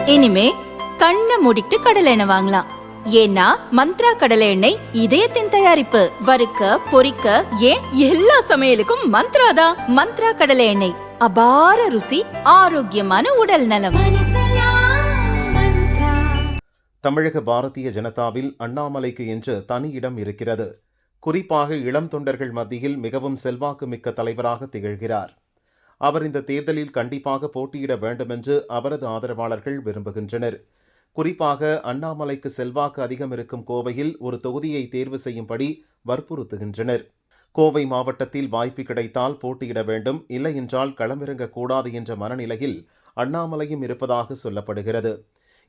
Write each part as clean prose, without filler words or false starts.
இனிமே கண்ணை மூடிட்டு கடலை எண்ணெய் வாங்கலாம். ஏன்னா மந்த்ரா கடலை எண்ணெய் இதயத்தின் தயாரிப்பு. வறுக்க பொரிக்க ஏன் எல்லா சமையலுக்கும் மந்த்ரா தான். மந்த்ரா கடலை எண்ணெய், அபார ருசி, ஆரோக்கியமான உடல் நலம். தமிழக பாரதிய ஜனதாவில் அண்ணாமலைக்கு என்று தனி இடம் இருக்கிறது. குறிப்பாக இளம் தொண்டர்கள் மத்தியில் மிகவும் செல்வாக்கு மிக்க தலைவராக திகழ்கிறார். அவர் இந்த தேர்தலில் கண்டிப்பாக போட்டியிட வேண்டுமென்று அவரது ஆதரவாளர்கள் விரும்புகின்றனர். குறிப்பாக அண்ணாமலைக்கு செல்வாக்கு அதிகம் இருக்கும் கோவையில் ஒரு தொகுதியை தேர்வு செய்யும்படி வற்புறுத்துகின்றனர். கோவை மாவட்டத்தில் வாய்ப்பு கிடைத்தால் போட்டியிட வேண்டும், இல்லை என்றால் களமிறங்கக்கூடாது என்ற மனநிலையில் அண்ணாமலையும் இருப்பதாக சொல்லப்படுகிறது.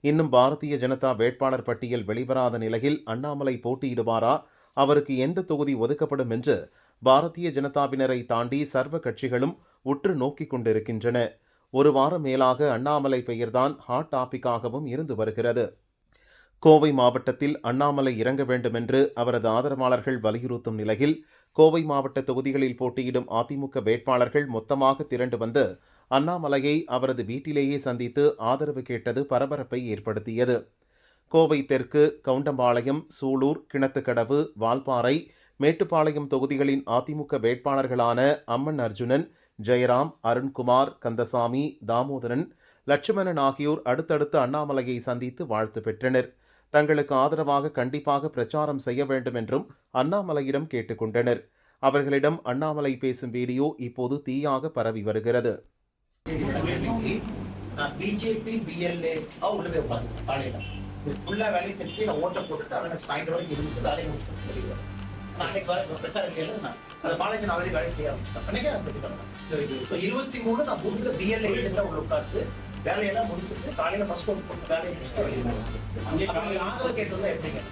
இன்னும் பாரதிய ஜனதா வேட்பாளர் பட்டியல் வெளிவராத நிலையில் அண்ணாமலை போட்டியிடுவாரா, அவருக்கு எந்த தொகுதி ஒதுக்கப்படும் என்று பாரதிய ஜனதாவினரை தாண்டி சர்வ கட்சிகளும் உற்று நோக்கிக் கொண்டிருக்கின்றன. ஒரு வாரம் மேலாக அண்ணாமலை பெயர்தான் ஹாட் டாபிக்காகவும் இருந்து வருகிறது. கோவை மாவட்டத்தில் அண்ணாமலை இறங்க வேண்டும் என்று அவரது ஆதரவாளர்கள் வலியுறுத்தும் நிலையில் கோவை மாவட்ட தொகுதிகளில் போட்டியிடும் அதிமுக வேட்பாளர்கள் மொத்தமாக திரண்டு வந்து அண்ணாமலையை அவரது வீட்டிலேயே சந்தித்து ஆதரவு கேட்டது பரபரப்பை ஏற்படுத்தியது. கோவை தெற்கு, கவுண்டம்பாளையம், சூலூர், கிணத்துக்கடவு, வால்பாறை, மேட்டுப்பாளையம் தொகுதிகளின் அதிமுக வேட்பாளர்களான அம்மன் அர்ஜுனன், ஜெயராம், அருண்குமார், கந்தசாமி, தாமோதரன், லட்சுமணன் ஆகியோர் அடுத்தடுத்து அண்ணாமலையை சந்தித்து வாழ்த்து பெற்றனர். தங்களுக்கு ஆதரவாக கண்டிப்பாக பிரச்சாரம் செய்ய வேண்டும் என்றும் அண்ணாமலையிடம் கேட்டுக்கொண்டனர். அவர்களிடம் அண்ணாமலை பேசும் வீடியோ இப்போது தீயாக பரவி வருகிறது. பிஜேபி பிஎல்ஏ உள்ள போய் உட்காந்து காலையில ஃபுல்லா வேலையை செஞ்சு நான் ஓட்ட போட்டுட்டு அவனுக்கு சாயந்தரம் வரைக்கும் இருந்து வேலையை முடிச்சுட்டு நாளைக்கு வர பிரச்சாரம் கேள்வி நான் அந்த காலேஜ் நான் வேலை செய்ய ஆரம்பிச்சேன். அன்னைக்கே நான் போட்டுக்கிறேன். 23 நான் பூத்துல பிஎல்ஏ ஏஜென்டா உள்ள உட்காந்து வேலையெல்லாம் முடிச்சுட்டு காலையில ஃபர்ஸ்ட் ஓட் போட்டு வேலையை முடிச்சுட்டு ஆதரவு கேட்டு எப்படிங்க